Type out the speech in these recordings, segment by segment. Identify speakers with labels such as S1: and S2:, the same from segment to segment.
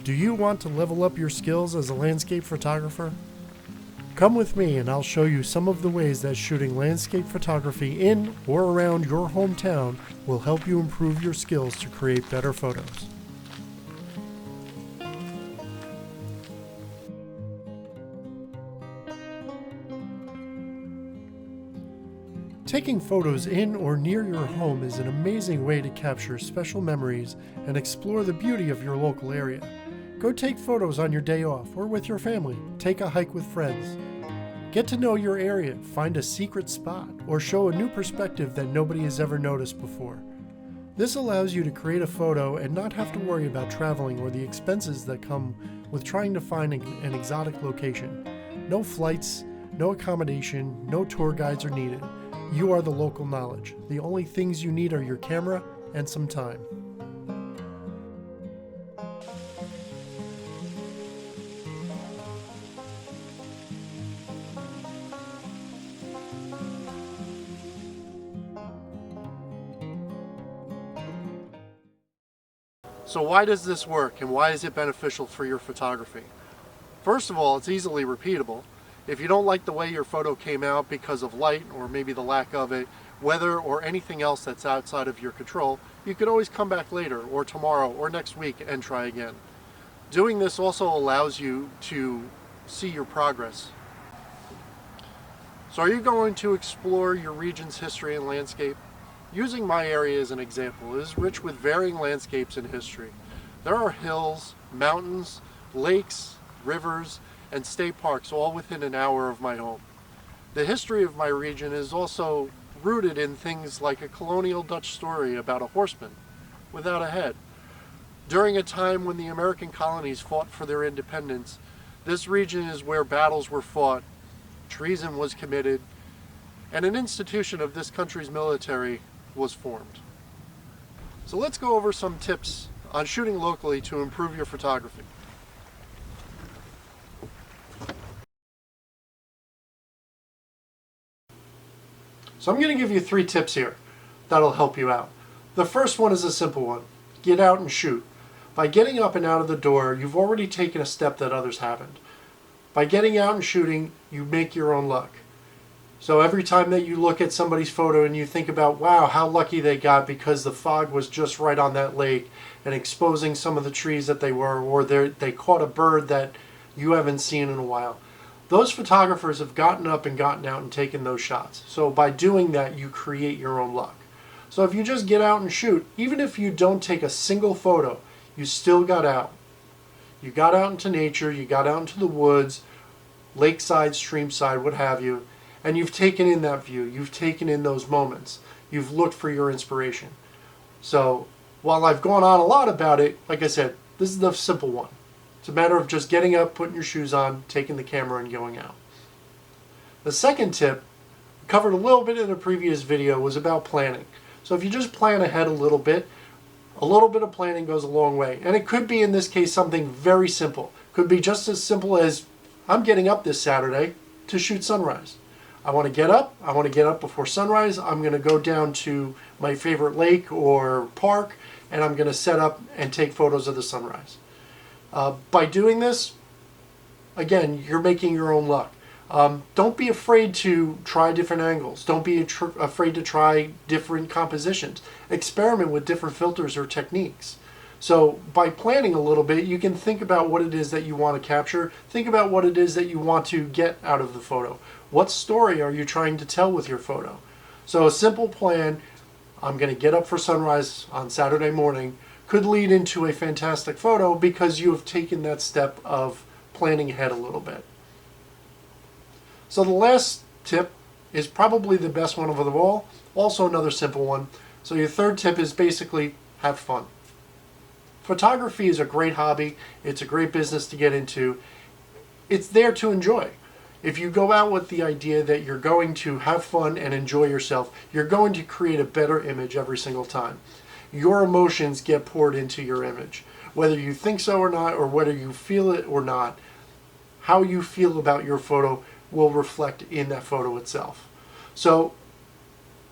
S1: Do you want to level up your skills as a landscape photographer? Come with me and I'll show you some of the ways that shooting landscape photography in or around your hometown will help you improve your skills to create better photos. Taking photos in or near your home is an amazing way to capture special memories and explore the beauty of your local area. Go take photos on your day off or with your family. Take a hike with friends. Get to know your area, find a secret spot, or show a new perspective that nobody has ever noticed before. This allows you to create a photo and not have to worry about traveling or the expenses that come with trying to find an exotic location. No flights, no accommodation, no tour guides are needed. You are the local knowledge. The only things you need are your camera and some time. So why does this work and why is it beneficial for your photography? First of all, it's easily repeatable. If you don't like the way your photo came out because of light or maybe the lack of it, weather or anything else that's outside of your control, you can always come back later or tomorrow or next week and try again. Doing this also allows you to see your progress. So are you going to explore your region's history and landscape? Using my area as an example, it is rich with varying landscapes and history. There are hills, mountains, lakes, rivers, and state parks all within an hour of my home. The history of my region is also rooted in things like a colonial Dutch story about a horseman without a head. During a time when the American colonies fought for their independence, this region is where battles were fought, treason was committed, and an institution of this country's military was formed. So let's go over some tips on shooting locally to improve your photography. So I'm going to give you 3 tips here that'll help you out. The first one is a simple one. Get out and shoot. By getting up and out of the door, you've already taken a step that others haven't. By getting out and shooting, you make your own luck. So every time that you look at somebody's photo and you think about, wow, how lucky they got because the fog was just right on that lake and exposing some of the trees that they were, or they caught a bird that you haven't seen in a while. Those photographers have gotten up and gotten out and taken those shots. So by doing that, you create your own luck. So if you just get out and shoot, even if you don't take a single photo, you still got out. You got out into nature, you got out into the woods, lakeside, streamside, what have you, and you've taken in that view. You've taken in those moments. You've looked for your inspiration. So while I've gone on a lot about it, like I said, this is the simple one. It's a matter of just getting up, putting your shoes on, taking the camera and going out. The second tip, covered a little bit in a previous video, was about planning. So if you just plan ahead a little bit of planning goes a long way. And it could be, in this case, something very simple. Could be just as simple as, I'm getting up this Saturday to shoot sunrise. I want to get up before sunrise. I'm going to go down to my favorite lake or park and I'm going to set up and take photos of the sunrise. By doing this, again, you're making your own luck. Don't be afraid to try different angles. Don't be afraid to try different compositions. Experiment with different filters or techniques. So by planning a little bit, you can think about what it is that you want to capture. Think about what it is that you want to get out of the photo. What story are you trying to tell with your photo? So a simple plan, I'm going to get up for sunrise on Saturday morning, could lead into a fantastic photo because you have taken that step of planning ahead a little bit. So the last tip is probably the best one of them all, also another simple one. So your third tip is basically have fun. Photography is a great hobby. It's a great business to get into. It's there to enjoy. If you go out with the idea that you're going to have fun and enjoy yourself, you're going to create a better image every single time. Your emotions get poured into your image. Whether you think so or not, or whether you feel it or not, how you feel about your photo will reflect in that photo itself. So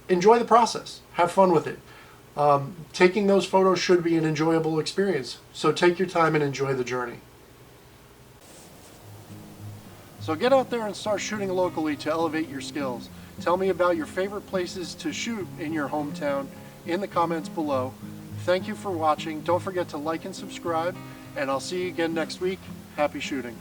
S1: enjoy the process. Have fun with it. Taking those photos should be an enjoyable experience. So take your time and enjoy the journey. So get out there and start shooting locally to elevate your skills. Tell me about your favorite places to shoot in your hometown in the comments below. Thank you for watching. Don't forget to like and subscribe, and I'll see you again next week. Happy shooting.